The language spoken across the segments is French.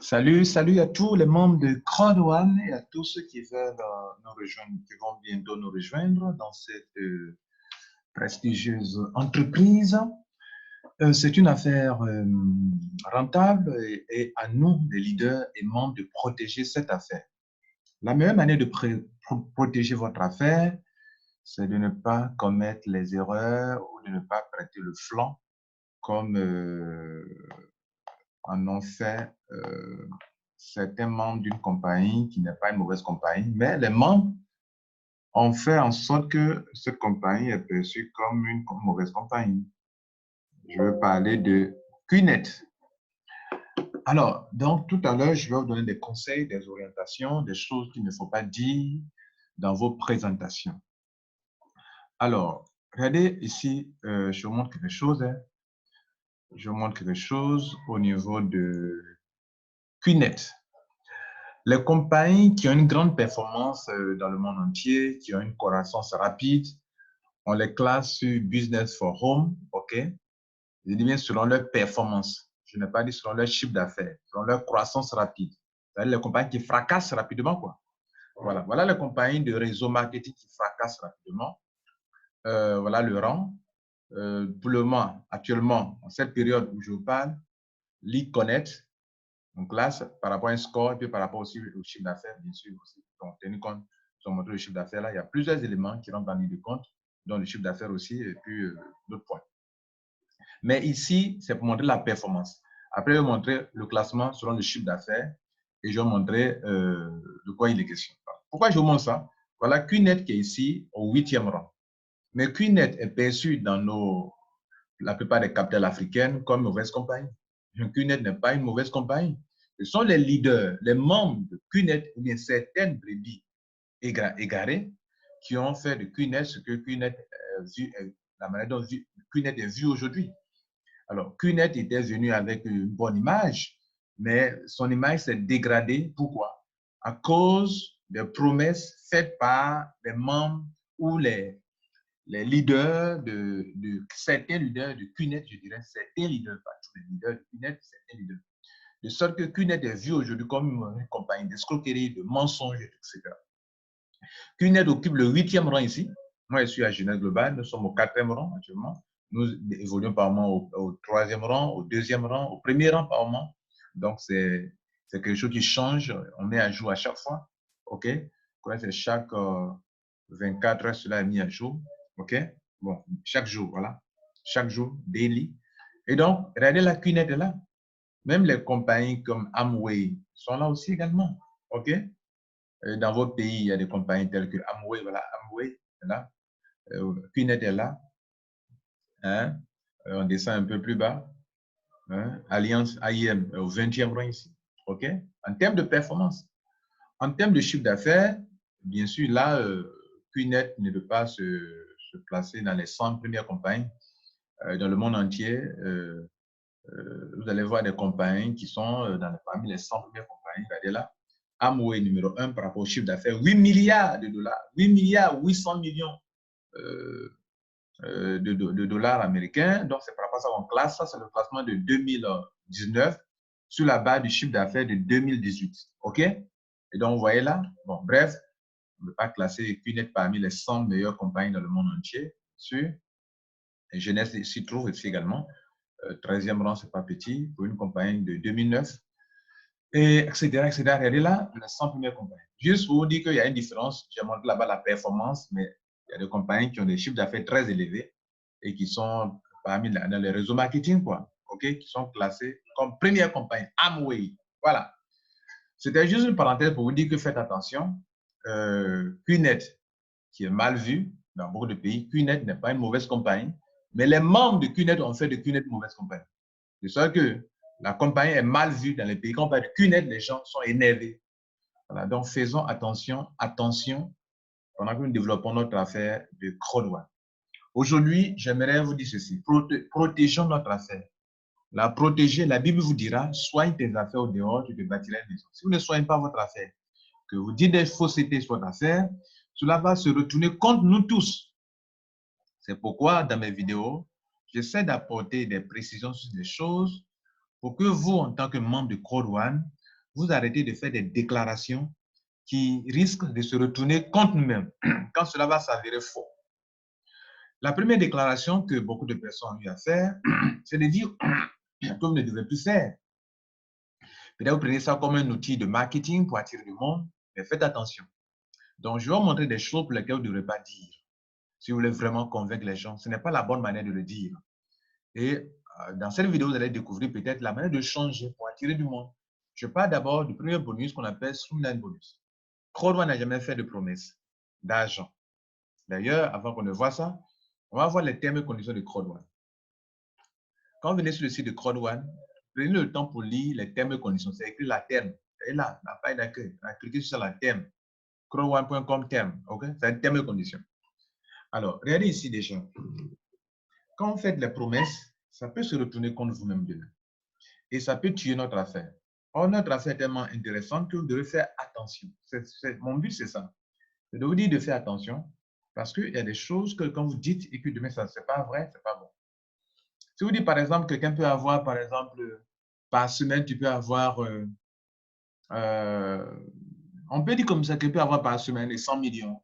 Salut, salut à tous les membres de Crowd One et à tous ceux qui veulent nous rejoindre, qui vont bientôt nous rejoindre dans cette prestigieuse entreprise. C'est une affaire rentable et à nous, les leaders et membres, de protéger cette affaire. La meilleure manière de protéger votre affaire, c'est de ne pas commettre les erreurs ou de ne pas prêter le flanc comme en ont fait certains membres d'une compagnie qui n'est pas une mauvaise compagnie, mais les membres ont fait en sorte que cette compagnie est perçue comme une mauvaise compagnie. Je veux parler de QNET. Alors, donc tout à l'heure, je vais vous donner des conseils, des orientations, des choses qu'il ne faut pas dire dans vos présentations. Alors, regardez ici, je vous montre quelque chose. Je vous montre quelque chose au niveau de QNET. Les compagnies qui ont une grande performance dans le monde entier, qui ont une croissance rapide, on les classe sur Business for Home, OK? Je dis bien selon leur performance. Je n'ai pas dit selon leur chiffre d'affaires, selon leur croissance rapide. C'est-à-dire les compagnies qui fracassent rapidement, quoi. Voilà, voilà les compagnies de réseau marketing qui fracassent rapidement. Voilà le rang. Pour le moment, actuellement, en cette période où je vous parle, Lead Connect, on classe par rapport à un score, et puis par rapport aussi au chiffre d'affaires, bien sûr. Aussi. Donc, tenu compte, ils ont montré le chiffre d'affaires là, il y a plusieurs éléments qui rentrent en ligne de compte, dont le chiffre d'affaires aussi, et puis d'autres points. Mais ici, c'est pour montrer la performance. Après, je vais montrer le classement selon le chiffre d'affaires et je vais montrer de quoi il est question. Pourquoi je vous montre ça? Voilà QNET qui est ici au 8e rang. Mais QNET est perçu dans la plupart des capitales africaines comme une mauvaise compagnie. QNET n'est pas une mauvaise compagnie. Ce sont les leaders, les membres de QNET ou bien certaines brebis égarées qui ont fait de QNET ce que QNET la manière dont QNET est vu aujourd'hui. Alors, QNET était venu avec une bonne image, mais son image s'est dégradée. Pourquoi? À cause des promesses faites par les membres ou les leaders certains leaders de QNET, je dirais, certains leaders, pas tous les leaders de QNET, certains leaders. De sorte que QNET est vu aujourd'hui comme une compagnie d'escroquerie, de mensonges, etc. QNET occupe le 8e rang ici. Moi, je suis à Genève Global. Nous sommes au 4e rang actuellement. Nous évoluons par moment au 3e rang, au 2e rang, au 1er rang par moment. Donc, c'est quelque chose qui change. On met à jour à chaque fois. OK? C'est chaque 24 heures, cela est mis à jour. OK? Bon, chaque jour, voilà. Chaque jour, daily. Et donc, regardez la QNET est là. Même les compagnies comme Amway sont là aussi également. OK? Dans votre pays, il y a des compagnies telles que Amway, voilà, Amway est là, QNET est là, hein? On descend un peu plus bas, hein? Alliance AIM au 20e rang ici, ok? En termes de performance, en termes de chiffre d'affaires, bien sûr, là, QNET ne peut pas se placer dans les 100 premières compagnies dans le monde entier. Vous allez voir des compagnies qui sont parmi les 100 premières compagnies. Regardez là, Amway numéro 1 par rapport au chiffre d'affaires, 8 milliards de dollars, 8 milliards 800 millions de dollars américains. Donc, c'est par rapport à ça qu'on classe. Ça, c'est le classement de 2019 sur la base du chiffre d'affaires de 2018. OK? Et donc, vous voyez là, bon, bref, on ne peut pas classer QNET parmi les 100 meilleures compagnies dans le monde entier. Sûr. Et Jeunesse s'y trouve ici également. 13e rang, c'est pas petit, pour une compagnie de 2009. Et etc., etc. Regardez là, les 100 premières compagnies. Juste pour vous dire qu'il y a une différence, j'ai montré là-bas la performance, mais il y a des compagnies qui ont des chiffres d'affaires très élevés et qui sont parmi dans les réseaux marketing, quoi, ok, qui sont classés comme première compagnie, Amway. Voilà. C'était juste une parenthèse pour vous dire que faites attention. QNET, qui est mal vu dans beaucoup de pays, QNET n'est pas une mauvaise compagnie, mais les membres de QNET ont fait de QNET une mauvaise compagnie. C'est ça que la compagnie est mal vue dans les pays. Quand on parle de QNET, les gens sont énervés. Voilà, donc faisons attention, attention, pendant que nous développons notre affaire de crowd. Aujourd'hui, j'aimerais vous dire ceci. Protégeons notre affaire. La protéger, la Bible vous dira, soigne tes affaires au dehors, tu te bâtiras une maison. Si vous ne soignez pas votre affaire, que vous dites des faussetés sur votre affaire, cela va se retourner contre nous tous. C'est pourquoi, dans mes vidéos, j'essaie d'apporter des précisions sur des choses pour que vous, en tant que membre de Crowd One, vous arrêtez de faire des déclarations qui risquent de se retourner contre nous-mêmes quand cela va s'avérer faux. La première déclaration que beaucoup de personnes ont eu à faire, c'est de dire que vous ne devez plus faire. Peut-être vous prenez ça comme un outil de marketing pour attirer du monde, mais faites attention. Donc, je vais vous montrer des choses pour lesquelles vous ne devrez pas dire. Si vous voulez vraiment convaincre les gens, ce n'est pas la bonne manière de le dire. Et dans cette vidéo, vous allez découvrir peut-être la manière de changer pour attirer du monde. Je parle d'abord du premier bonus qu'on appelle Streamline Bonus. CrowdOne n'a jamais fait de promesse d'argent. D'ailleurs, avant qu'on ne voit ça, on va voir les termes et conditions de CrowdOne. Quand vous venez sur le site de CrowdOne, prenez le temps pour lire les termes et conditions. C'est écrit la terme. Et là, la page d'accueil. Cliquez sur la terme. CrowdOne.com terme. OK? C'est un terme et conditions. Alors, regardez ici déjà. Quand vous faites les promesses, ça peut se retourner contre vous-même demain. Et ça peut tuer notre affaire. Or, notre affaire est tellement intéressante que vous devez faire attention. Mon but, c'est ça. C'est de vous dire de faire attention parce qu'il y a des choses que quand vous dites et que demain, ça c'est pas vrai, c'est pas bon. Si vous dites, par exemple, quelqu'un peut avoir, par exemple, par semaine, tu peux avoir, on peut dire comme ça, qu'il peut avoir par semaine les 100 millions,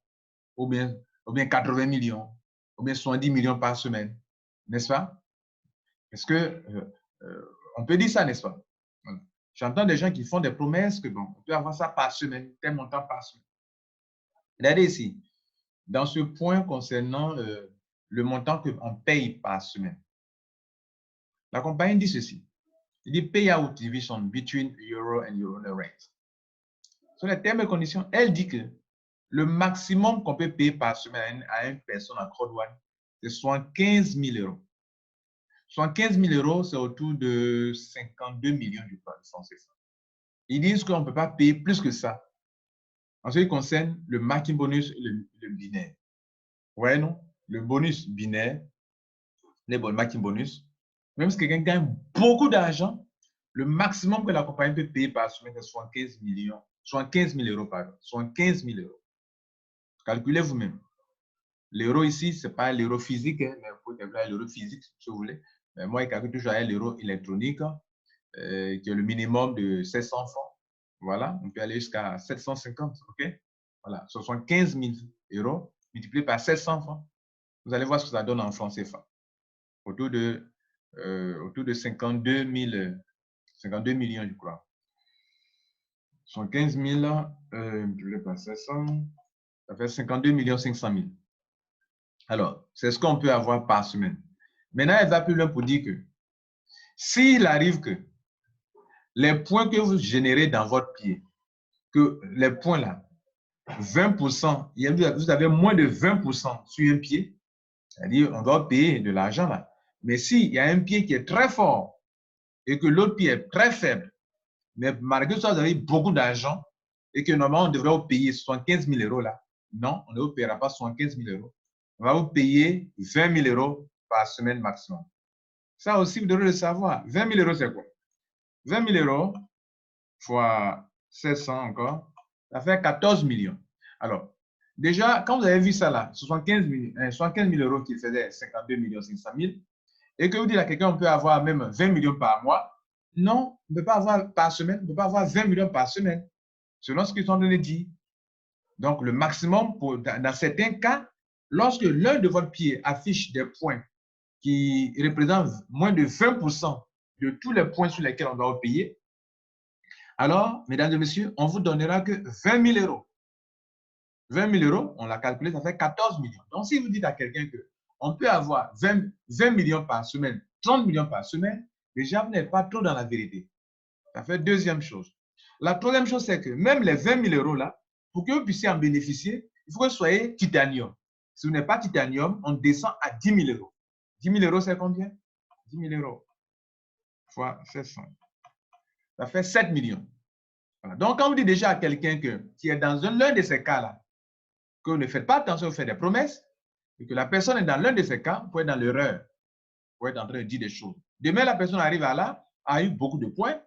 ou bien 80 millions, ou bien 70 millions par semaine, n'est-ce pas? Est-ce que on peut dire ça, n'est-ce pas? Voilà. J'entends des gens qui font des promesses que, bon, on peut avoir ça par semaine, tel montant par semaine. Regardez ici, dans ce point concernant le montant qu'on paye par semaine, la compagnie dit ceci. Il dit payout division between euro and euro rate. Sur les termes et conditions, elle dit que le maximum qu'on peut payer par semaine à une personne à CrowdOne, c'est 75 000 euros. 75 000 euros, c'est autour de 52 millions de francs CFA. Ils disent qu'on ne peut pas payer plus que ça en ce qui concerne le marketing bonus et le binaire. Ouais, non? Le bonus binaire, les marketing bonus, même si quelqu'un gagne beaucoup d'argent, le maximum que la compagnie peut payer par semaine, c'est 75 millions, 75 000 euros, pardon, 75 000 euros. Calculez vous-même. L'euro ici, ce n'est pas l'euro physique, hein, mais vous pouvez calculer l'euro physique si vous voulez. Mais moi, je calcule toujours l'euro électronique, qui est le minimum de 700 francs. Voilà, on peut aller jusqu'à 750, ok? Voilà, 75 000 euros multiplié par 700 francs. Vous allez voir ce que ça donne en francs CFA. Autour de 52 millions, je crois. 75 000 multiplié par 700, ça fait 52 500 000. Alors, c'est ce qu'on peut avoir par semaine. Maintenant, elle va plus loin pour dire que s'il arrive que les points que vous générez dans votre pied, que les points là, 20%, vous avez moins de 20% sur un pied, c'est-à-dire on doit payer de l'argent là. Mais s'il y a un pied qui est très fort et que l'autre pied est très faible, mais malgré ça, vous avez beaucoup d'argent et que normalement on devrait vous payer 75 000 euros là, non, on ne vous paiera pas 75 000 euros. On va vous payer 20 000 euros par semaine maximum. Ça aussi, vous devez le savoir. 20 000 euros, c'est quoi? 20 000 euros fois 700 encore, ça fait 14 millions. Alors, déjà, quand vous avez vu ça là, 75 000 euros qui faisaient 52 500 000, et que vous dites à quelqu'un, on peut avoir même 20 millions par mois, non, on ne peut pas avoir par semaine, on ne peut pas avoir 20 millions par semaine, selon ce qu'ils sont donné dit. Donc, le maximum, dans certains cas, lorsque l'un de votre pied affiche des points qui représentent moins de 20% de tous les points sur lesquels on doit payer, alors, mesdames et messieurs, on vous donnera que 20 000 euros. 20 000 euros, on l'a calculé, ça fait 14 millions. Donc, si vous dites à quelqu'un qu'on peut avoir 20 millions par semaine, 30 millions par semaine, déjà, vous n'êtes pas trop dans la vérité. Ça fait deuxième chose. La troisième chose, c'est que même les 20 000 euros là, pour que vous puissiez en bénéficier, il faut que vous soyez titanium. Si vous n'êtes pas titanium, on descend à 10 000 euros. 10 000 euros, c'est combien? 10 000 euros fois 700. Ça fait 7 millions. Voilà. Donc, quand vous dites déjà à quelqu'un qui est dans l'un de ces cas-là, que vous ne faites pas attention, vous faites des promesses, et que la personne est dans l'un de ces cas, vous pouvez être dans l'erreur. Vous pouvez être en train de dire des choses. Demain, la personne arrive à là, a eu beaucoup de points,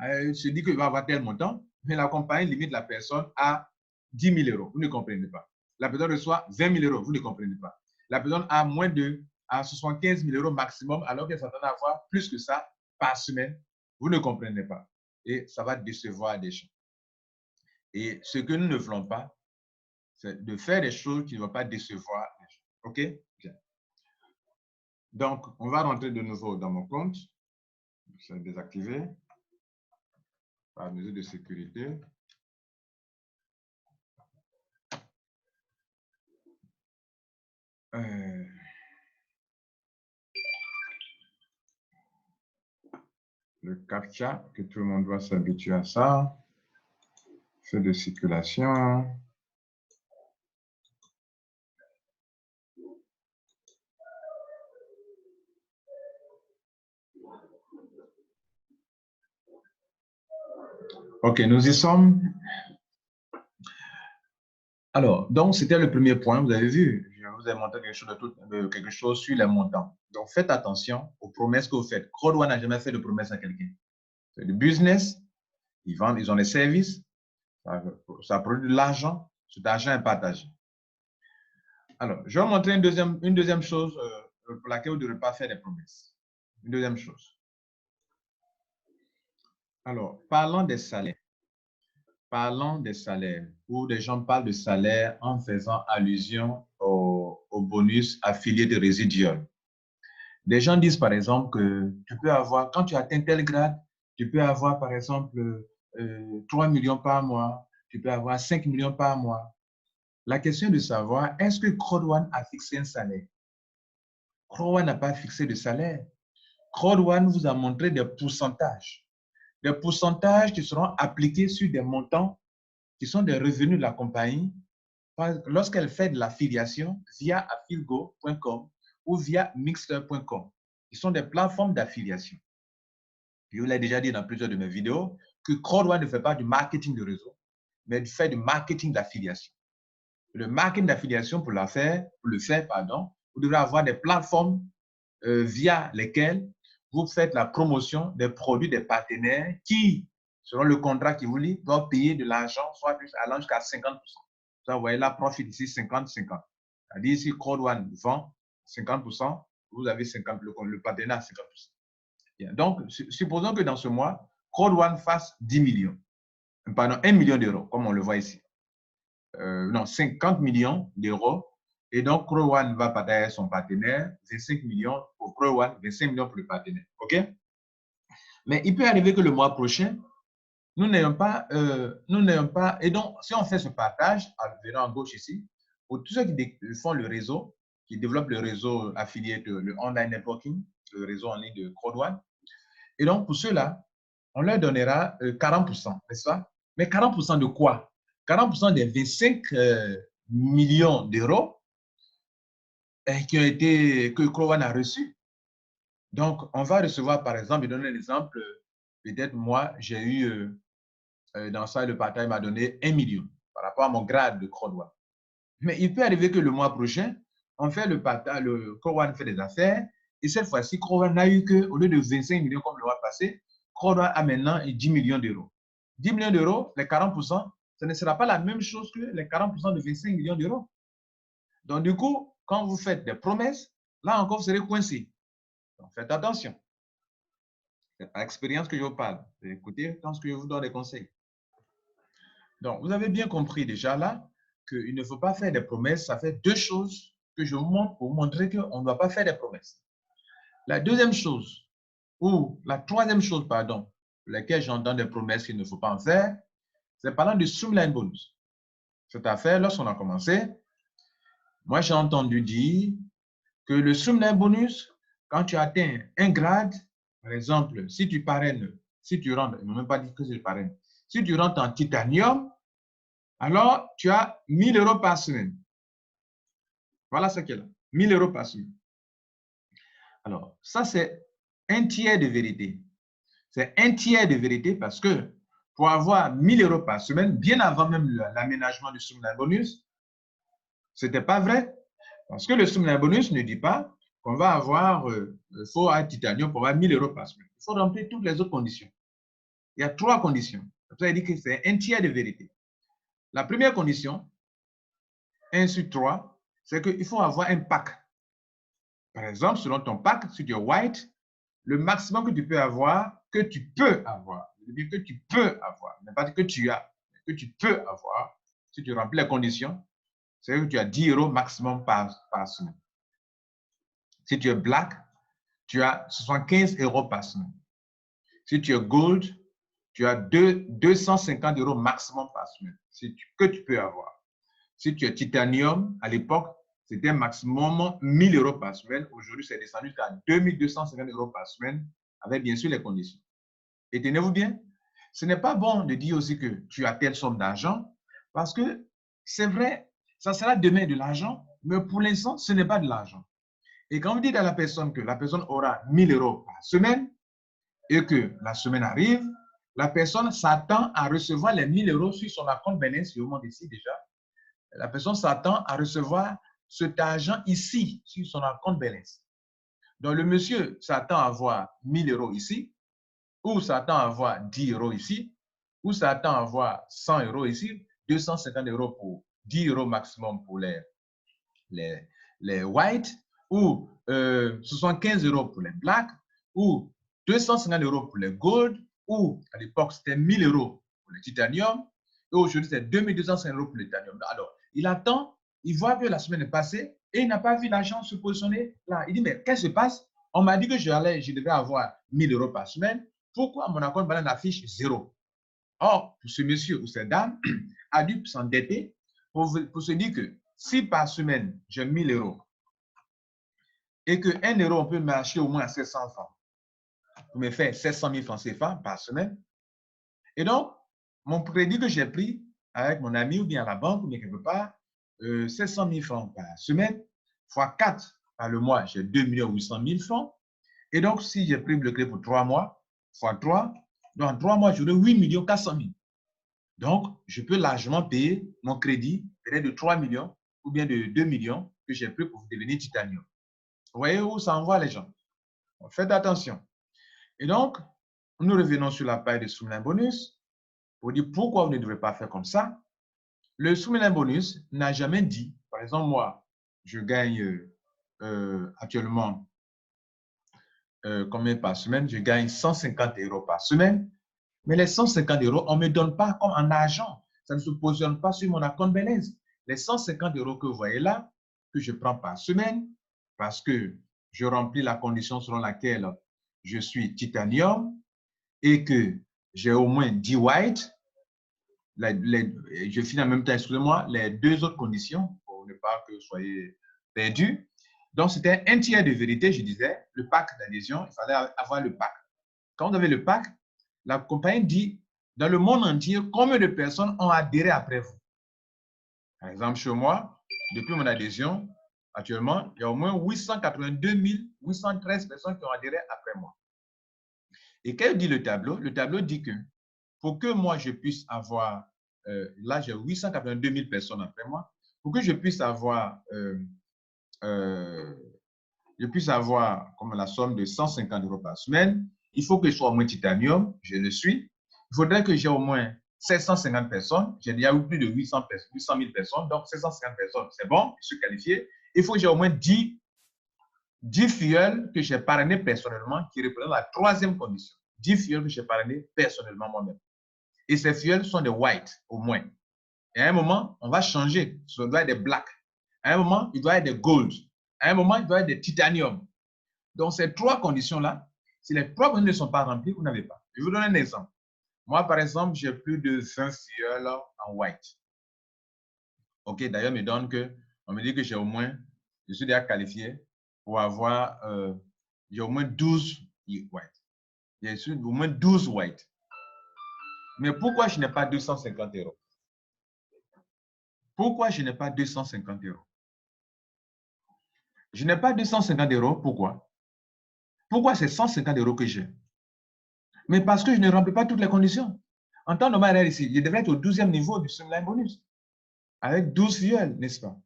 se dit qu'il va avoir tel montant, mais la compagnie limite la personne à 10 000 euros. Vous ne comprenez pas. La personne reçoit 20 000 euros. Vous ne comprenez pas. La personne a moins de 75 000 euros maximum, alors qu'elle s'attend à avoir plus que ça par semaine. Vous ne comprenez pas. et ça va décevoir des gens. Et ce que nous ne voulons pas, c'est de faire des choses qui ne vont pas décevoir les gens. OK? Bien. Donc, on va rentrer de nouveau dans mon compte. Je vais désactiver par mesure de sécurité. Le CAPTCHA, que tout le monde doit s'habituer à ça. Feu de circulation. OK, nous y sommes. Alors, donc, c'était le premier point. Vous avez vu, je vous ai montré quelque chose sur les montants. Donc, faites attention aux promesses que vous faites. CrowdOne n'a jamais fait de promesse à quelqu'un. C'est du business. Ils vendent, ils ont des services. Ça produit de l'argent. Cet argent est partagé. Alors, je vais vous montrer une deuxième chose pour laquelle vous ne devez pas faire des promesses. Une deuxième chose. Alors, parlons des salaires. Parlons des salaires, où des gens parlent de salaire en faisant allusion au bonus affilié de résidual. Des gens disent par exemple que tu peux avoir, quand tu atteins tel grade, tu peux avoir par exemple 3 millions par mois, tu peux avoir 5 millions par mois. La question est de savoir, est-ce que CrowdOne a fixé un salaire? CrowdOne n'a pas fixé de salaire. CrowdOne vous a montré des pourcentages qui seront appliqués sur des montants qui sont des revenus de la compagnie lorsqu'elle fait de l'affiliation via affilgo.com ou via mixter.com. Ils sont des plateformes d'affiliation. Je vous l'ai déjà dit dans plusieurs de mes vidéos que CrowdOne ne fait pas du marketing de réseau, mais fait du marketing d'affiliation. Le marketing d'affiliation, pour le faire, vous devrez avoir des plateformes via lesquelles vous faites la promotion des produits des partenaires qui, selon le contrat qui vous lie, doivent payer de l'argent, soit plus allant jusqu'à 50%. Ça, vous voyez là, profit ici, 50-50. C'est-à-dire ici, CrowdOne vend 50%, vous avez 50%, le partenaire 50%. Bien. Donc, supposons que dans ce mois, CrowdOne fasse 10 millions. Pardon, 1 million d'euros, comme on le voit ici. Non, 50 millions d'euros. Et donc, CrowdOne va partager son partenaire, 25 millions pour CrowdOne, 25 millions pour le partenaire. OK? Mais il peut arriver que le mois prochain, nous n'ayons pas, et donc, si on fait ce partage, venant à gauche ici, pour tous ceux qui font le réseau, qui développent le réseau affilié de le online networking, le réseau en ligne de CrowdOne, et donc pour ceux-là, on leur donnera 40%, n'est-ce pas? Mais 40% de quoi? 40% des 25 millions d'euros que CrowdOne a reçus. Donc, on va recevoir, par exemple, je donne un exemple, peut-être moi, j'ai eu, dans ça, le partage m'a donné 1 million par rapport à mon grade de CrowdOne. Mais il peut arriver que le mois prochain, on fait le partage, le CrowdOne fait des affaires, et cette fois-ci, CrowdOne n'a eu que, au lieu de 25 millions comme le mois passé, CrowdOne a maintenant 10 millions d'euros. 10 millions d'euros, les 40%, ce ne sera pas la même chose que les 40% de 25 millions d'euros. Donc, du coup, quand vous faites des promesses, là encore, vous serez coincé. Donc, faites attention. C'est par expérience que je vous parle. Écoutez quand je vous donne des conseils. Donc, vous avez bien compris déjà là qu'il ne faut pas faire des promesses. Ça fait deux choses que je vous montre pour vous montrer qu'on ne doit pas faire des promesses. La deuxième chose, ou la troisième chose, pardon, pour laquelle j'entends des promesses qu'il ne faut pas en faire, c'est parlant du Streamline Bonus. Cette affaire, lorsqu'on a commencé, moi j'ai entendu dire que le Streamline Bonus, quand tu atteins un grade, par exemple, si tu parraines, si tu rentres, ils ne m'ont même pas dit que c'est le parraine, si tu rentres en titanium, alors tu as 1 000 euros par semaine. Voilà ce qu'elle a, 1 000 euros par semaine. Alors, ça c'est un tiers de vérité. C'est un tiers de vérité parce que pour avoir 1 000 euros par semaine, bien avant même l'aménagement du Streamline Bonus, ce n'était pas vrai. Parce que le Streamline Bonus ne dit pas qu'on va avoir, faut un titanium pour avoir 1 000 euros par semaine. Il faut remplir toutes les autres conditions. Il y a 3 conditions. Ça dit que c'est un tiers de vérité. La première condition, 1 sur 3, c'est qu'il faut avoir un pack. Par exemple, selon ton pack, si tu es white, le maximum que tu peux avoir, le bien que tu peux avoir, ne pas que tu as, mais que tu peux avoir, si tu remplis les conditions, c'est que tu as 10 euros maximum par semaine. Si tu es black, tu as 75 euros par semaine. Si tu es gold, tu as 250 euros maximum par semaine que tu peux avoir. Si tu es titanium, à l'époque, c'était maximum 1000 euros par semaine. Aujourd'hui, c'est descendu jusqu'à 2250 euros par semaine, avec bien sûr les conditions. Et tenez-vous bien, ce n'est pas bon de dire aussi que tu as telle somme d'argent, parce que c'est vrai, ça sera demain de l'argent, mais pour l'instant, ce n'est pas de l'argent. Et quand vous dites à la personne que la personne aura 1000 euros par semaine et que la semaine arrive, la personne s'attend à recevoir les 1000 euros sur son compte balance, je vous montre ici déjà. La personne s'attend à recevoir cet argent ici, sur son compte balance. Donc, le monsieur s'attend à avoir 1000 euros ici, ou s'attend à avoir 10 euros ici, ou s'attend à avoir 100 euros ici, 250 euros pour 10 euros maximum pour les whites, ou 75 euros pour les blacks, ou 250 euros pour les gold, ou à l'époque c'était 1000 euros pour le titanium, et aujourd'hui c'est 2250 euros pour le titanium. Alors, il attend, il voit que la semaine est passée, et il n'a pas vu l'argent se positionner là. Il dit, mais qu'est-ce qui se passe? On m'a dit que je devais avoir 1000 euros par semaine. Pourquoi mon compte balance affiche 0? Or, ce monsieur ou cette dame a dû s'endetter pour se dire que si par semaine j'ai 1000 euros et que 1 euro, on peut m'acheter au moins 700 francs, pour me faire 700 000 francs CFA par semaine. Et donc, mon crédit que j'ai pris avec mon ami ou bien à la banque ou bien quelque part, 700 000 francs par semaine, fois 4 par le mois, j'ai 2 800 000 francs. Et donc, si j'ai pris le crédit pour 3 mois, fois 3, dans 3 mois, j'aurai 8 400 000. Donc, je peux largement payer mon crédit, peut-être de 3 millions ou bien de 2 millions que j'ai pris pour devenir titanium. Vous voyez où ça envoie les gens? Faites attention. Et donc, nous revenons sur la page de Sumlin Bonus pour dire pourquoi vous ne devez pas faire comme ça. Le Sumlin Bonus n'a jamais dit, par exemple, moi, je gagne actuellement combien par semaine? Je gagne 150 euros par semaine. Mais les 150 euros, on ne me donne pas comme en argent. Ça ne se positionne pas sur mon compte balance. Les 150 euros que vous voyez là, que je prends par semaine, parce que je remplis la condition selon laquelle je suis titanium et que j'ai au moins 10 white, je finis en même temps, excusez-moi, les deux autres conditions pour ne pas que vous soyez perdus. Donc, c'était un tiers de vérité, je disais, le pack d'adhésion, il fallait avoir le pack. Quand vous avez le pack, la compagnie dit, dans le monde entier, combien de personnes ont adhéré après vous? Par exemple, chez moi, depuis mon adhésion, actuellement, il y a au moins 882 813 personnes qui ont adhéré après moi. Et qu'est-ce que dit le tableau? Le tableau dit que pour que moi, je puisse avoir, là, j'ai 882 000 personnes après moi, pour que je puisse avoir comme la somme de 150 euros par semaine, il faut que je sois au moins titanium, je le suis. Il faudrait que j'ai au moins 750 personnes. J'ai déjà eu plus de 800 000 personnes, donc 750 personnes, c'est bon, je suis qualifié. Il faut que j'ai au moins 10 filleuls que j'ai parrainés personnellement, qui représentent la troisième condition. 10 filleuls que j'ai parrainés personnellement moi-même. Et ces filleuls sont des whites, au moins. Et à un moment, on va changer. Ça doit être des blacks. À un moment, il doit être des gold. À un moment, il doit être des titanium. Donc, ces trois conditions-là, si les trois conditions ne sont pas remplies, vous n'avez pas. Je vais vous donner un exemple. Moi, par exemple, j'ai plus de 20 filleuls en white. OK, d'ailleurs, on me dit que j'ai au moins, je suis déjà qualifié pour avoir, j'ai au moins 12 white. J'ai au moins 12 white. Mais pourquoi je n'ai pas 250 euros? Pourquoi je n'ai pas 250 euros? Je n'ai pas 250 euros, pourquoi? Pourquoi c'est 150 euros que j'ai? Mais parce que je ne remplis pas toutes les conditions. En temps normal, ici, je devrais être au 12e niveau du Sumline Bonus, avec 12 filleuls, n'est-ce pas?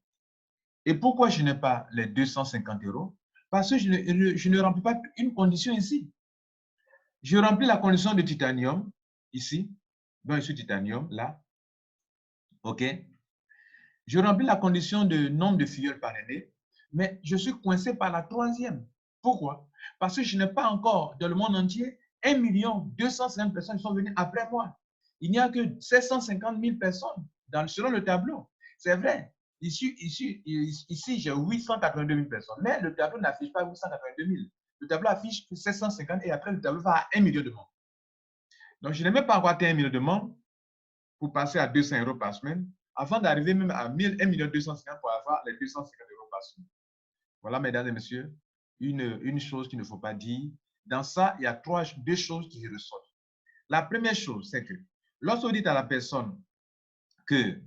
Et pourquoi je n'ai pas les 250 euros? Parce que je ne remplis pas une condition ici. Je remplis la condition de titanium, ici, donc je suis titanium, là. OK? Je remplis la condition de nombre de filleuls par année, mais je suis coincé par la troisième. Pourquoi? Parce que je n'ai pas encore, dans le monde entier, 1 250 000 personnes sont venues après moi. Il n'y a que 750 000 personnes selon le tableau. C'est vrai. Ici j'ai 882 000 personnes, mais le tableau n'affiche pas 882 000. Le tableau affiche 750 et après le tableau va à 1 million de membres. Donc, je n'ai même pas encore atteint 1 million de membres pour passer à 200 € par semaine, avant d'arriver même à 1 250 pour avoir les 250 € par semaine. Voilà, mesdames et messieurs, une chose qu'il ne faut pas dire. Dans ça, il y a deux choses qui ressortent. La première chose, c'est que lorsque vous dites à la personne que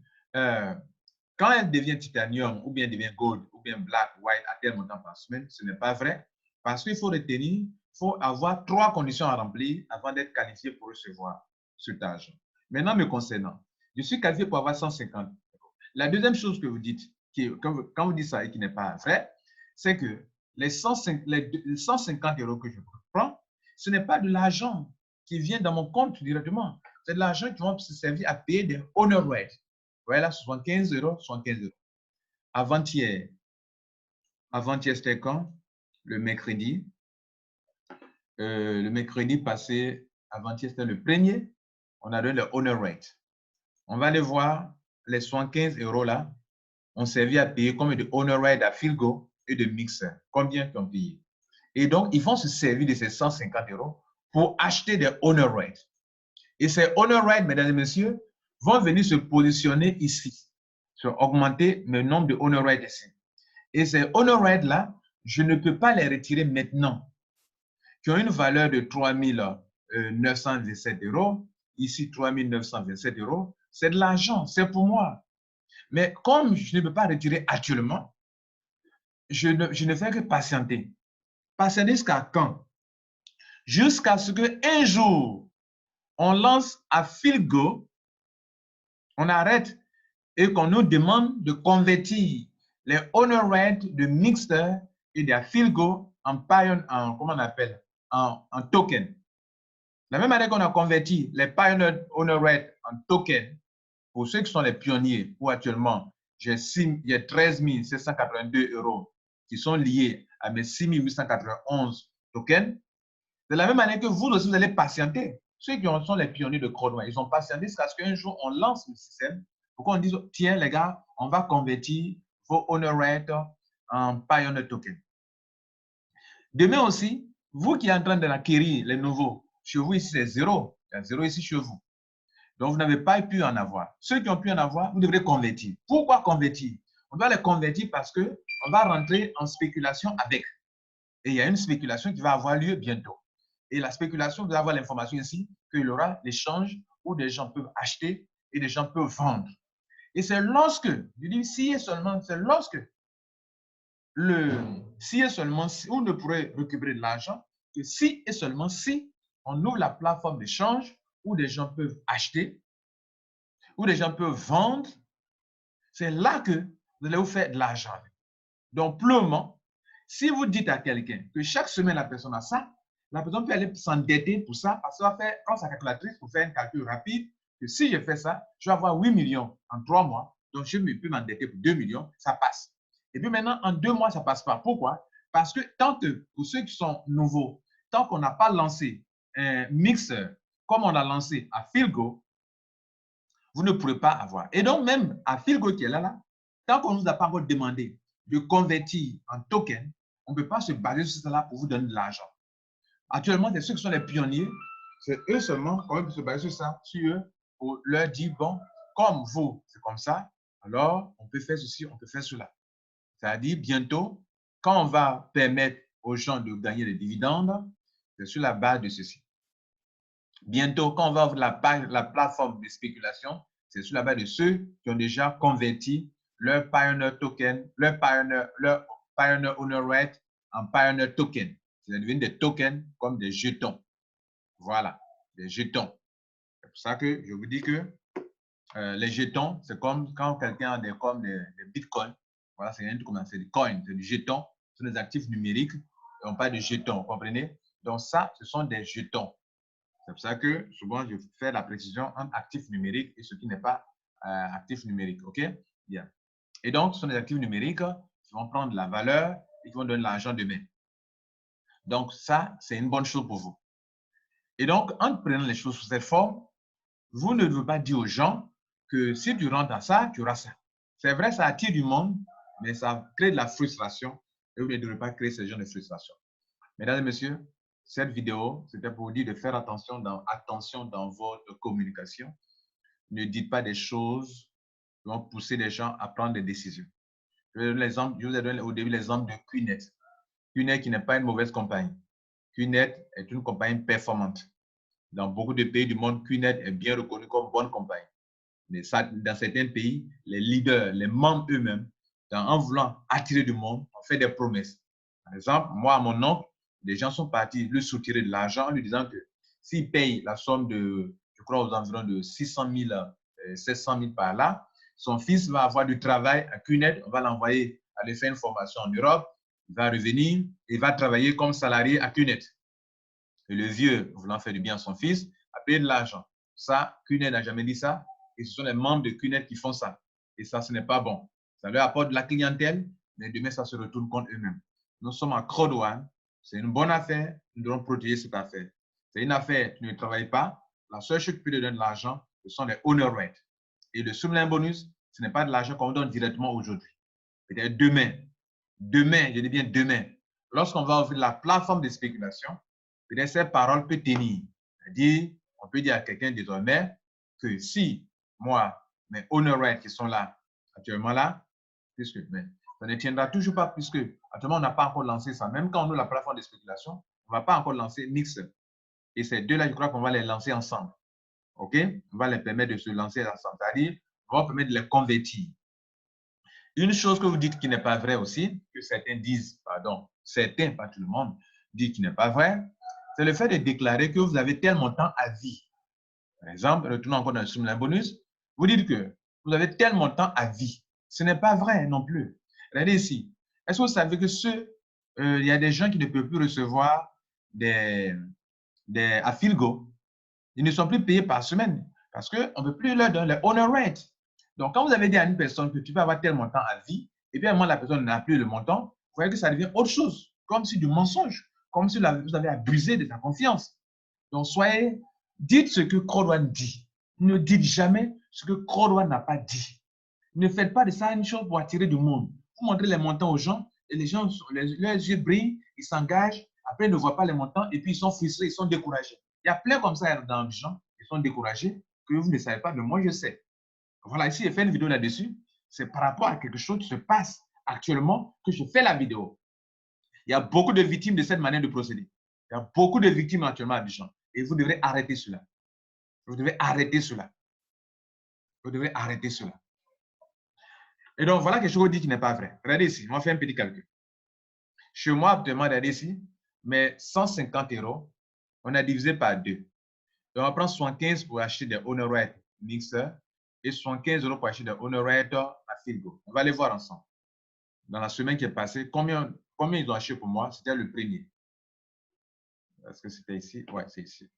quand elle devient titanium, ou bien devient gold, ou bien black, white, à tel montant par semaine, ce n'est pas vrai. Parce qu'il faut retenir, il faut avoir 3 conditions à remplir avant d'être qualifié pour recevoir cet argent. Maintenant, me concernant, je suis qualifié pour avoir 150 €. La deuxième chose que vous dites, quand vous dites ça et qui n'est pas vrai, c'est que les 150 € que je prends, ce n'est pas de l'argent qui vient dans mon compte directement. C'est de l'argent qui va se servir à payer des honor rates. Voilà, 75 €, 75 €. Avant-hier, c'était quand? Le mercredi. Le mercredi passé, avant-hier, c'était le 1er. On a donné le honor rate. On va aller voir les 75 € là. On servi à payer combien de honor rate à Philgo et de Mixer. Combien ils ont payé? Et donc, ils vont se servir de ces 150 € pour acheter des honor rates. Et ces honor rates, mesdames et messieurs, vont venir se positionner ici. Augmenter le nombre de honor rates ici. Et ces honor rates là, je ne peux pas les retirer maintenant, qui ont une valeur de 3 927 €. Ici, 3 927 €. C'est de l'argent, c'est pour moi. Mais comme je ne peux pas retirer actuellement, je ne fais que patienter. Patienter jusqu'à quand? Jusqu'à ce qu'un jour, on lance à Philgo, on arrête et qu'on nous demande de convertir les honor rates de Mixer et de Philgo en comment on appelle, en token. La même année qu'on a converti les Pioneer honor rates en token, pour ceux qui sont les pionniers, où actuellement j'ai 13 782 € qui sont liés à mes 6 891 tokens. C'est la même année que vous aussi, vous allez patienter. Ceux qui sont les pionniers de CrowdOne, ils ont patienté jusqu'à ce qu'un jour, on lance le système pour qu'on dise, tiens les gars, on va convertir vos honor rates en Pioneer token. Demain aussi, vous qui êtes en train d'acquérir les nouveaux, chez vous ici c'est 0. Il y a 0 ici chez vous. Donc, vous n'avez pas pu en avoir. Ceux qui ont pu en avoir, vous devrez convertir. Pourquoi convertir? On doit les convertir parce qu'on va rentrer en spéculation avec. Et il y a une spéculation qui va avoir lieu bientôt. Et la spéculation, vous allez avoir l'information ici qu'il y aura l'échange où des gens peuvent acheter et des gens peuvent vendre. Et c'est lorsque, je dis si et seulement, c'est lorsque si et seulement si, on ne pourrait récupérer de l'argent, que si et seulement si on ouvre la plateforme d'échange où des gens peuvent acheter, où des gens peuvent vendre, c'est là que vous allez vous faire de l'argent. Donc, pour le moment, si vous dites à quelqu'un que chaque semaine, la personne a ça, la personne peut aller s'endetter pour ça, parce qu'elle va prendre sa calculatrice pour faire un calcul rapide, que si je fais ça, je vais avoir 8 millions en 3 mois, donc je peux m'endetter pour 2 millions, ça passe. Et puis maintenant, en 2 mois, ça ne passe pas. Pourquoi? Parce que tant que, pour ceux qui sont nouveaux, tant qu'on n'a pas lancé un mixeur comme on a lancé à Philgo, vous ne pourrez pas avoir. Et donc, même à Philgo qui est là, tant qu'on ne nous a pas encore demandé de convertir en token, on ne peut pas se baser sur cela pour vous donner de l'argent. Actuellement, c'est ceux qui sont les pionniers, c'est eux seulement qu'on peut se baser sur ça, sur eux, pour leur dire, bon, comme vous, c'est comme ça, alors on peut faire ceci, on peut faire cela. C'est-à-dire, bientôt, quand on va permettre aux gens de gagner des dividendes, c'est sur la base de ceci. Bientôt, quand on va ouvrir la plateforme de spéculation, c'est sur la base de ceux qui ont déjà converti leur Pioneer token, leur Pioneer honor rate en Pioneer token. C'est devenu des tokens comme des jetons. Voilà, des jetons. C'est pour ça que je vous dis que les jetons, c'est comme quand quelqu'un a des bitcoins. Voilà, c'est un truc comme ça, c'est des coins, c'est des jetons, ce sont des actifs numériques. Et on parle de jetons, vous comprenez? Donc ça, ce sont des jetons. C'est pour ça que souvent, je fais la précision entre actif numérique et ce qui n'est pas actif numérique. OK? Bien. Et donc, ce sont des actifs numériques qui vont prendre de la valeur et qui vont donner de l'argent demain. Donc, ça, c'est une bonne chose pour vous. Et donc, en prenant les choses sous cette forme, vous ne devez pas dire aux gens que si tu rentres dans ça, tu auras ça. C'est vrai, ça attire du monde, mais ça crée de la frustration et vous ne devez pas créer ce genre de frustration. Mesdames et messieurs, cette vidéo, c'était pour vous dire de faire attention dans votre communication. Ne dites pas des choses qui vont pousser les gens à prendre des décisions. Je vous ai donné au début l'exemple de QNet. QNet qui n'est pas une mauvaise compagnie. QNet est une compagnie performante. Dans beaucoup de pays du monde, QNet est bien reconnu comme bonne compagnie. Mais ça, dans certains pays, les leaders, les membres eux-mêmes, en voulant attirer du monde, ont fait des promesses. Par exemple, moi, à mon oncle, les gens sont partis lui soutirer de l'argent en lui disant que s'il paye la somme de, je crois, aux environs de 600 000, 700 000 par là, son fils va avoir du travail à QNet, on va l'envoyer aller faire une formation en Europe, il va revenir, il va travailler comme salarié à QNet. Et le vieux, voulant faire du bien à son fils, a payé de l'argent. Ça, QNet n'a jamais dit ça. Et ce sont les membres de QNet qui font ça. Et ça, ce n'est pas bon. Ça leur apporte de la clientèle, mais demain, ça se retourne contre eux-mêmes. Nous sommes à Crodoane. C'est une bonne affaire. Nous devons protéger cette affaire. C'est une affaire, tu ne travailles pas. La seule chose qui peut te donner de l'argent, ce sont les honor rates. Et le Sumlin bonus, ce n'est pas de l'argent qu'on donne directement aujourd'hui. Peut-être demain. Demain, je dis bien demain. Lorsqu'on va ouvrir la plateforme de spéculation, peut-être cette parole peut tenir. C'est-à-dire, on peut dire à quelqu'un désormais que si moi, mes honor rates qui sont là, actuellement là, puisque mais ça ne tiendra toujours pas puisque actuellement on n'a pas encore lancé ça. Même quand on ouvre la plateforme de spéculation, on ne va pas encore lancer Mix. Et ces deux-là, je crois qu'on va les lancer ensemble. OK? On va les permettre de se lancer ensemble. C'est-à-dire, on va permettre de les convertir. Une chose que vous dites qui n'est pas vrai aussi, que certains disent, pardon, certains, pas tout le monde, dit qui n'est pas vrai, c'est le fait de déclarer que vous avez tel montant à vie. Par exemple, retournons encore dans le Sumlin bonus, vous dites que vous avez tel montant à vie. Ce n'est pas vrai non plus. Regardez ici. Est-ce que vous savez que il y a des gens qui ne peuvent plus recevoir à Filgo? Ils ne sont plus payés par semaine parce qu'on ne veut plus leur donner les honor rates. Donc, quand vous avez dit à une personne que tu peux avoir tel montant à vie, et puis à un moment, la personne n'a plus le montant, vous voyez que ça devient autre chose, comme si du mensonge, comme si vous avez abusé de sa confiance. Donc, dites ce que Crodoine dit. Ne dites jamais ce que Crodoine n'a pas dit. Ne faites pas de ça une chose pour attirer du monde. Vous montrez les montants aux gens et les gens, leurs yeux brillent, ils s'engagent, après ils ne voient pas les montants et puis ils sont frustrés, ils sont découragés. Il y a plein comme ça dans les gens qui sont découragés que vous ne savez pas, mais moi je sais. Voilà, ici j'ai fait une vidéo là-dessus. C'est par rapport à quelque chose qui se passe actuellement que je fais la vidéo. Il y a beaucoup de victimes de cette manière de procéder. Il y a beaucoup de victimes actuellement à Abidjan. Et vous devrez arrêter cela. Vous devez arrêter cela. Vous devez arrêter cela. Et donc, voilà quelque chose qui n'est pas vrai. Regardez ici, on fait un petit calcul. Chez moi, actuellement, regardez ici, mais 150 €, on a divisé par 2. Donc, on prend 75 pour acheter des honor rates mixer et 75 € pour acheter des honor rates à Filgo. On va les voir ensemble. Dans la semaine qui est passée, combien ils ont acheté pour moi? C'était le premier. Est-ce que c'était ici? Oui, c'est ici.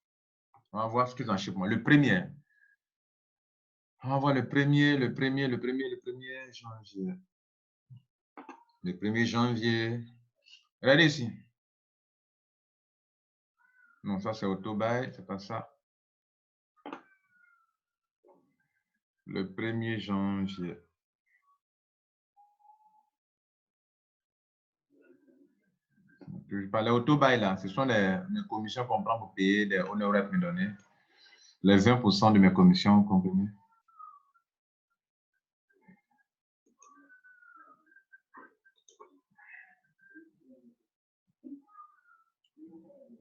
On va voir ce qu'ils ont acheté pour moi. Le premier. On va voir le premier janvier. Le 1er janvier. Regardez ici. Non, ça c'est Autobuy, c'est pas ça. Le 1er janvier. Je parlais Autobuy là. Ce sont les commissions qu'on prend pour payer des honoraires me donner. Les 20% de mes commissions comprimées.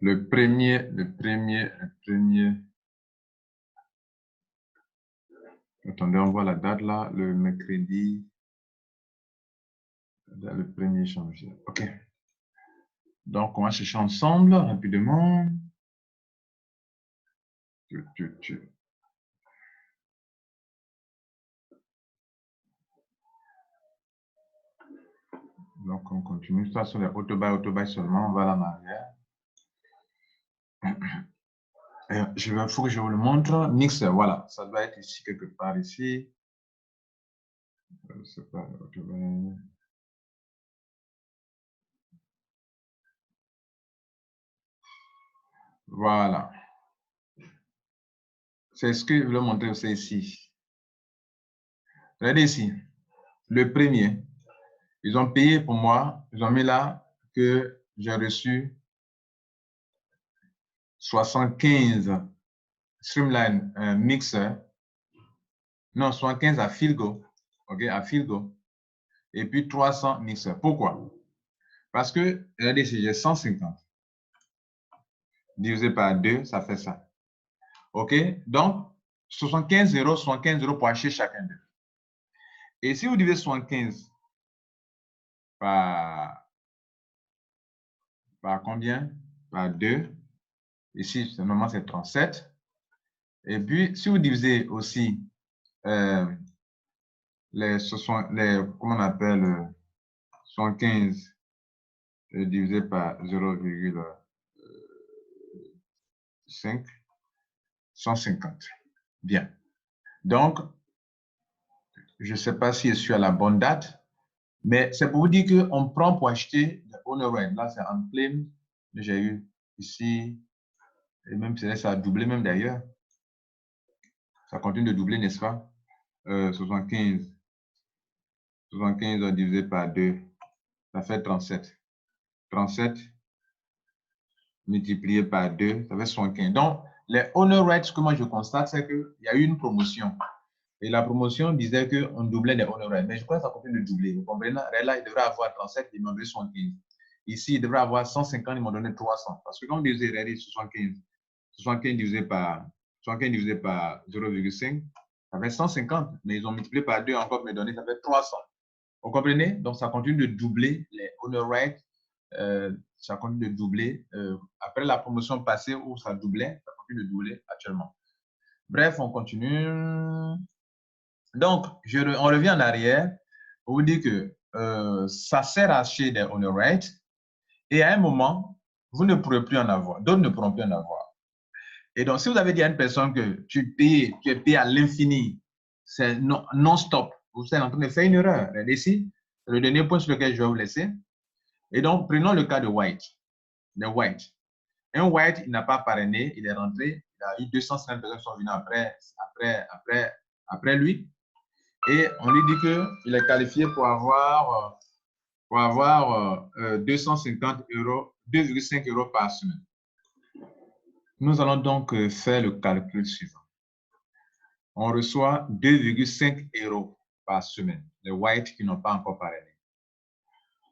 Le premier. Attendez, on voit la date là, le mercredi. Le 1er janvier. OK. Donc, on va chercher ensemble rapidement. Donc, on continue. Ça, sur les Autobuy seulement. On va en arrière. Il faut que je vous le montre. Mixer, voilà. Ça doit être ici, quelque part ici. Je ne sais pas. Voilà. C'est ce que je voulais montrer aussi ici. Regardez ici. Le premier, ils ont payé pour moi, ils ont mis là que j'ai reçu 75 Streamline Mixer. Non, 75 à Filgo. OK, à Filgo. Et puis 300 Mixer. Pourquoi? Parce que, regardez, si j'ai 150 divisé par 2, ça fait ça. OK? Donc, 75 € pour acheter chacun d'eux. Et si vous divisez 75 par combien? Par 2. Ici, normalement, c'est 37. Et puis, si vous divisez aussi comment on appelle, 75 divisé par 0,5, 150. Bien. Donc, je ne sais pas si je suis à la bonne date, mais c'est pour vous dire qu'on prend pour acheter le Honor Rate. Là, c'est en claim. J'ai eu ici, et même ça a doublé même d'ailleurs. Ça continue de doubler, n'est-ce pas? 75 divisé par 2, ça fait 37. 37 multiplié par 2, ça fait 75. Donc, les Honor Rates, que moi je constate, c'est qu'il y a eu une promotion. Et la promotion disait qu'on doublait les Honor Rates. Mais je crois que ça continue de doubler. Vous comprenez? Là, il devrait avoir 37, ils m'ont donné 75. Ici, il devrait avoir 150, ils m'ont donné 300. Parce que comme je disais, 75 divisé par 0,5, ça fait 150. Mais ils ont multiplié par 2 encore pour me donner, ça fait 300. Vous comprenez? Donc, ça continue de doubler les Honor Rates. Ça continue de doubler. Après la promotion passée où ça doublait, ça continue de doubler actuellement. Bref, on continue. Donc, on revient en arrière pour vous dire que ça sert à acheter des Honor Rates et à un moment, vous ne pourrez plus en avoir. D'autres ne pourront plus en avoir. Et donc, si vous avez dit à une personne que tu es payé à l'infini, c'est non-stop, vous êtes en train de faire une erreur. Regardez ici, c'est le dernier point sur lequel je vais vous laisser. Et donc, prenons le cas de White. De White. Un White, il n'a pas parrainé, il est rentré, il a eu 250 personnes qui sont venues après lui. Et on lui dit qu'il est qualifié pour avoir 250 €, 2,5 € par semaine. Nous allons donc faire le calcul suivant. On reçoit 2,5 € par semaine, les Whites qui n'ont pas encore parrainé.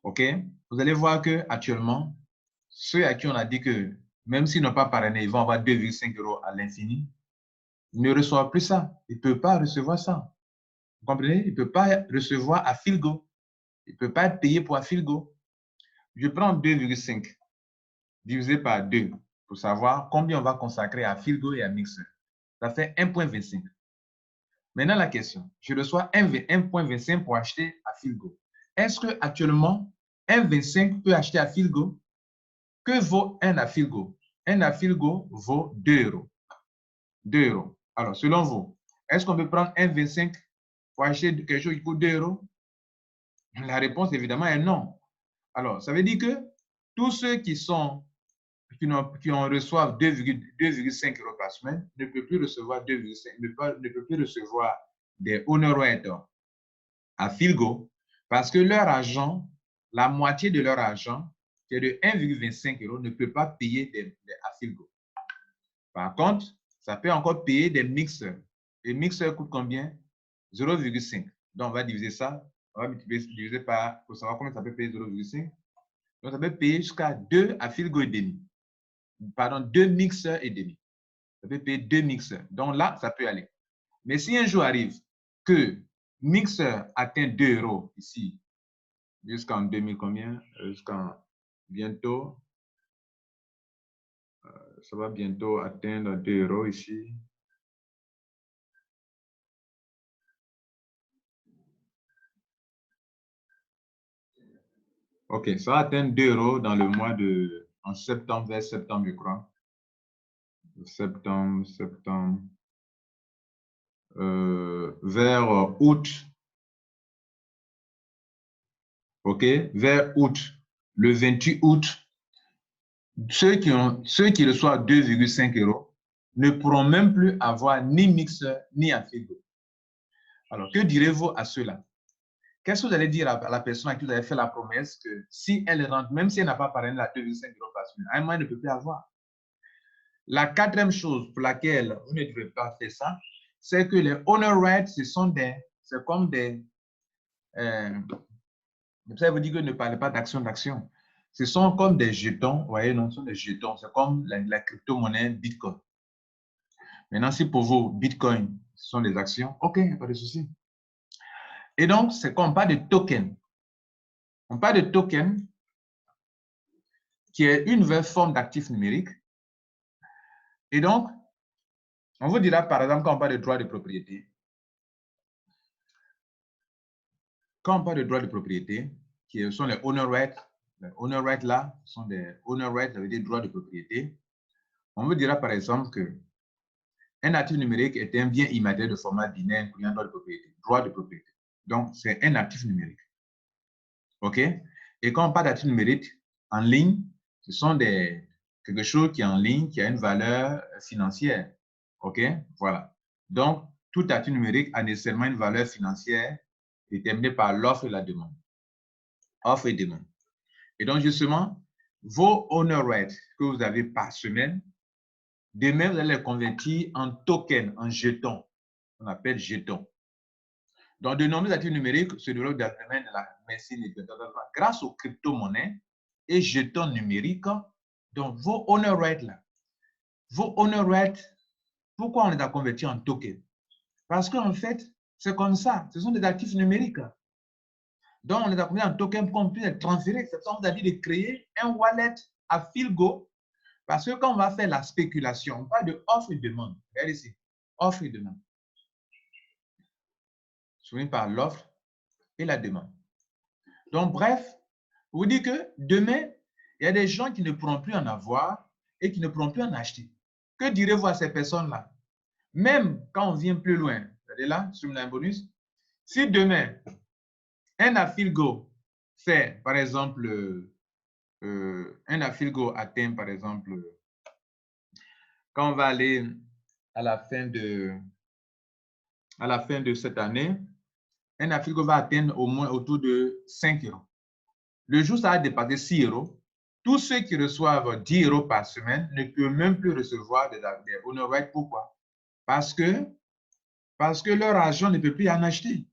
OK? Vous allez voir qu'actuellement, ceux à qui on a dit que même s'ils n'ont pas parrainé, ils vont avoir 2,5 € à l'infini, ils ne reçoivent plus ça. Ils ne peuvent pas recevoir ça. Vous comprenez? Ils ne peuvent pas recevoir à Filgo. Ils ne peuvent pas être payés pour à Filgo. Je prends 2,5 divisé par 2 pour savoir combien on va consacrer à Filgo et à Mixer. Ça fait 1,25. Maintenant, la question, je reçois 1,25 pour acheter à Filgo. Est-ce qu'actuellement, 1,25 peut acheter à Filgo? Que vaut un à Filgo? Un à Filgo vaut 2 €. 2 €. Alors, selon vous, est-ce qu'on peut prendre 1,25 pour acheter quelque chose qui coûte 2 €? La réponse, évidemment, est non. Alors, ça veut dire que tous ceux qui reçoivent 2,5 € par semaine ne peuvent plus recevoir 2,5, ne peuvent plus recevoir des Honor Rates à Filgo parce que leur argent, la moitié de leur argent, qui est de 1,25 €, ne peut pas payer à Filgo. Par contre, ça peut encore payer des mixeurs. Les mixeurs coûtent combien? 0,5. Donc, on va diviser ça. On va diviser par, pour savoir combien ça peut payer 0,5. Donc, ça peut payer jusqu'à 2 à Filgo et demi. Pardon, 2 mixeurs et demi. Ça peut payer 2 mixeurs. Donc là, ça peut aller. Mais si un jour arrive que mixeur atteint 2 € ici, jusqu'en 2000 combien? Jusqu'en bientôt, ça va bientôt atteindre 2 € ici. OK, ça va atteindre 2 € dans le mois en septembre, vers septembre, je crois. Septembre, vers août. OK, vers août, le 28 août, ceux qui reçoivent 2,5 €, ne pourront même plus avoir ni mixeur ni Afilgo. Alors, que direz-vous à cela? Qu'est-ce que vous allez dire à la personne à qui vous avez fait la promesse que si elle rentre, même si elle n'a pas parrainé la 2,5 € par semaine, à un moment, elle ne peut plus avoir? La quatrième chose pour laquelle vous ne devez pas faire ça, c'est que les honor rights, c'est comme des... ça veut dire que ne parlez pas d'action. Ce sont comme des jetons, vous voyez, non, ce sont des jetons. C'est comme la crypto-monnaie Bitcoin. Maintenant, si pour vous, Bitcoin, ce sont des actions, OK, pas de souci. Et donc, c'est quand on parle de token. On parle de token qui est une nouvelle forme d'actif numérique. Et donc, on vous dira, par exemple, quand on parle de droit de propriété, qui sont les honor rights, les honor rights là, sont des honor rights, ça veut dire droit de propriété. On vous dira, par exemple, que un actif numérique est un bien immatériel de format binaire incluant droit de propriété. Donc, c'est un actif numérique. OK? Et quand on parle d'actif numérique en ligne, ce sont quelque chose qui est en ligne, qui a une valeur financière. OK? Voilà. Donc, tout actif numérique a nécessairement une valeur financière déterminée par l'offre et la demande. Offre et demande. Et donc, justement, vos honor rights que vous avez par semaine, demain, vous allez les convertir en tokens, en jetons. On appelle jetons. Donc, de nombreux actifs numériques se développent dans le domaine de la médecine et de grâce aux crypto-monnaies et jetons numériques. Donc, vos honor rights là, vos honor rights, pourquoi on les a convertis en tokens? Parce qu'en fait, c'est comme ça. Ce sont des actifs numériques. Donc, on les a convertis en tokens pour qu'on puisse les transférer. C'est ça, on a dit de créer un wallet à Philgo. Parce que quand on va faire la spéculation, on parle de offre et demande. Regardez ici, offre et demande. Soumis par l'offre et la demande. Donc, bref, vous dites que demain, il y a des gens qui ne pourront plus en avoir et qui ne pourront plus en acheter. Que direz-vous à ces personnes-là? Même quand on vient plus loin, regardez là, sur le bonus, si demain, un Afilgo fait, par exemple, un Afilgo atteint, par exemple, quand on va aller à la fin de cette année, un Afilgo va atteindre au moins autour de 5 €. Le jour où ça a dépassé 6 €, tous ceux qui reçoivent 10 € par semaine ne peuvent même plus recevoir des honor rights. Pourquoi? Parce que leur argent ne peut plus en acheter.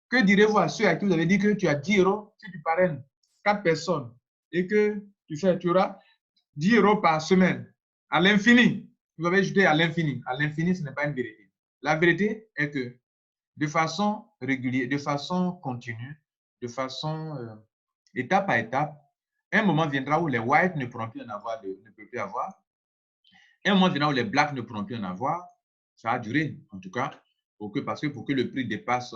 Que direz-vous à ceux à qui vous avez dit que tu as 10 € si tu parraines 4 personnes et que tu auras 10 € par semaine à l'infini? Vous avez ajouté à l'infini. À l'infini, ce n'est pas une vérité. La vérité est que de façon régulière, de façon continue, de façon étape à étape, un moment viendra où les whites ne pourront plus en avoir, ne peuvent plus avoir. Un moment viendra où les blacks ne pourront plus en avoir. Ça va durer, en tout cas, parce que pour que le prix dépasse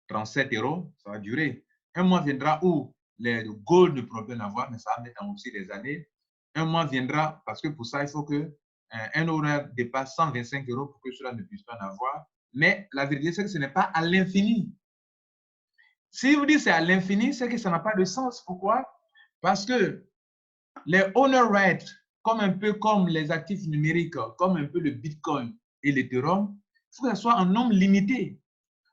37 €, ça va durer. Un moment viendra où les gold ne pourront plus en avoir, mais ça va mettre aussi des années. Un moment viendra, parce que pour ça, il faut que un horaire dépasse 125 € pour que cela ne puisse pas en avoir. Mais la vérité, c'est que ce n'est pas à l'infini. Si vous dites c'est à l'infini, c'est que ça n'a pas de sens. Pourquoi? Parce que les honor rights, un peu comme les actifs numériques, comme un peu le Bitcoin et l'Ethereum, il faut que ça soit en nombre limité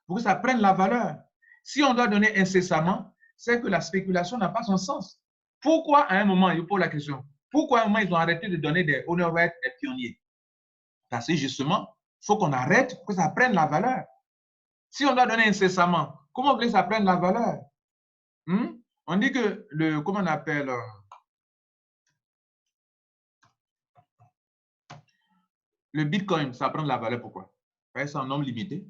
pour que ça prenne la valeur. Si on doit donner incessamment, c'est que la spéculation n'a pas son sens. Pourquoi à un moment, je pose la question, pourquoi à un moment ils ont arrêté de donner des honor rights aux pionniers? Parce que justement, il faut qu'on arrête pour que ça prenne la valeur. Si on doit donner incessamment, comment vous voulez que ça prenne la valeur? On dit que comment on appelle le Bitcoin, ça prend de la valeur. Pourquoi? Parce que c'est un nombre limité.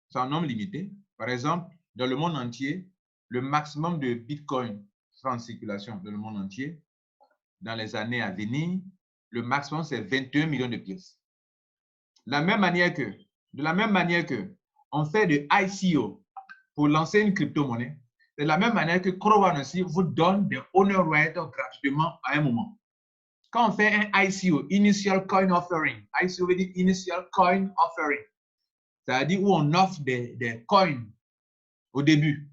C'est un nombre limité. Par exemple, dans le monde entier, le maximum de Bitcoin sera en circulation dans le monde entier. Dans les années à venir, le maximum, c'est 21 millions de pièces. De la même manière que on fait de ICO pour lancer une crypto-monnaie, de la même manière que Crowd aussi vous donne des honor rights gratuitement à un moment. Quand on fait un ICO, Initial Coin Offering, ICO veut dire Initial Coin Offering, c'est-à-dire où on offre des coins au début.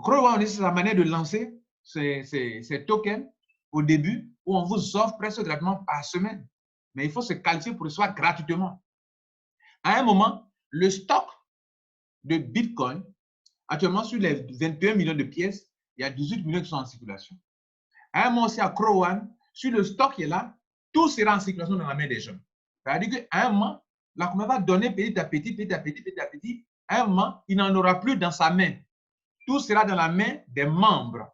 Crowd, c'est la manière de lancer ces tokens au début, où on vous offre presque gratuitement par semaine. Mais il faut se qualifier pour recevoir gratuitement. À un moment, le stock de Bitcoin, actuellement sur les 21 millions de pièces, il y a 18 millions qui sont en circulation. À un moment aussi à Crow One, sur le stock qui est là, tout sera en circulation dans la main des gens. C'est-à-dire qu'à un moment, la communauté va donner petit à petit, petit à petit, petit à petit. À un moment, il n'en aura plus dans sa main. Tout sera dans la main des membres.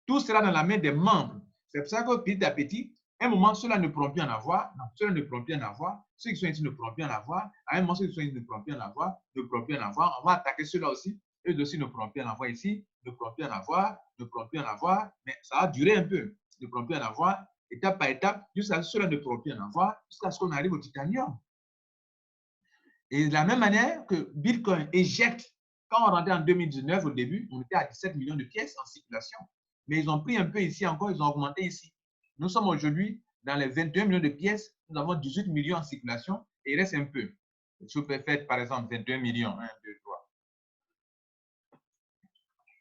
Tout sera dans la main des membres. C'est pour ça que petit à petit, à un moment, ceux-là ne pourront plus en avoir. Non, ceux-là ne pourront plus en avoir. Ceux qui sont ici ne pourront plus en avoir. À un moment, ceux qui sont ici ne pourront plus en avoir. Ne pourront plus en avoir. On va attaquer ceux-là aussi. Eux aussi ne pourront plus en avoir ici. Ne pourront plus en avoir. Ne pourront plus en avoir. Mais ça va durer un peu. Ne pourront plus en avoir. Étape par étape, jusqu'à ce que ceux-là ne pourront plus en avoir. Jusqu'à ce qu'on arrive au titanium. Et de la même manière que Bitcoin éjecte, quand on rentrait en 2019, au début, on était à 17 millions de pièces en circulation. Mais ils ont pris un peu ici encore, ils ont augmenté ici. Nous sommes aujourd'hui dans les 21 millions de pièces, nous avons 18 millions en circulation et il reste un peu. Si vous pouvez faire par exemple 21 millions, 1, 2, 3.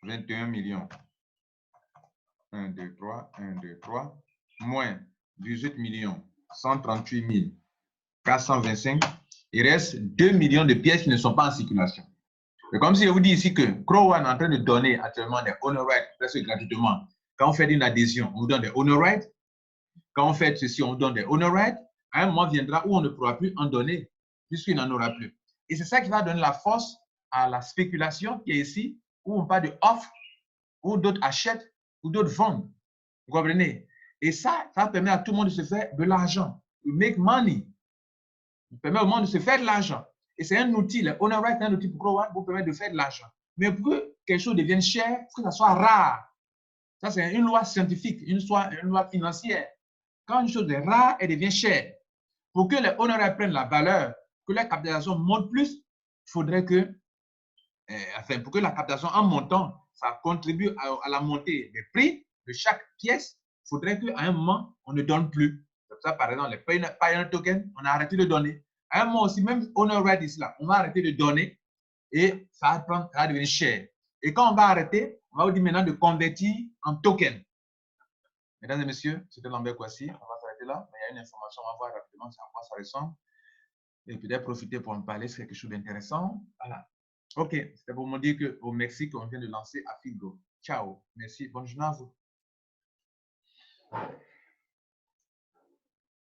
21 millions. 1, 2, 3, 1, 2, 3, moins 18 millions, 138 425. Il reste 2 millions de pièces qui ne sont pas en circulation. C'est comme si je vous dis ici que Crow One est en train de donner actuellement des honor rights presque gratuitement. Quand on fait une adhésion, on vous donne des honor rights. Quand on fait ceci, on vous donne des honor rights. À un moment viendra où on ne pourra plus en donner, puisqu'il n'en aura plus. Et c'est ça qui va donner la force à la spéculation qui est ici, où on parle de offre, où d'autres achètent, où d'autres vendent. Vous comprenez? Et ça permet à tout le monde de se faire de l'argent. To make money. Ça permet au monde de se faire de l'argent. Et c'est un outil, le honor right est un outil pour Crow One vous permettre de faire de l'argent. Mais pour que quelque chose devienne cher, il faut que ça soit rare. Ça, c'est une loi scientifique, une loi financière. Quand une chose est rare, elle devient chère. Pour que les honor rights prennent la valeur, que la capitalisation monte plus, il faudrait que, pour que la capitalisation en montant, ça contribue à la montée des prix de chaque pièce, il faudrait qu'à un moment, on ne donne plus. Comme ça, par exemple, les Pioneer Token, on a arrêté de donner. À un moment aussi, même honor right ici, là, on va arrêter de donner et ça va devenir cher. Et quand on va arrêter, on va vous dire maintenant de convertir en token. Mesdames et messieurs, c'était Lambert Kouassi. On va s'arrêter là. Mais il y a une information, on va voir rapidement à quoi ça ressemble. Et peut-être profiter pour me parler, c'est quelque chose d'intéressant. Voilà. OK, c'était pour me dire qu'au Mexique, on vient de lancer Afigo. Ciao. Merci. Bonne journée à vous.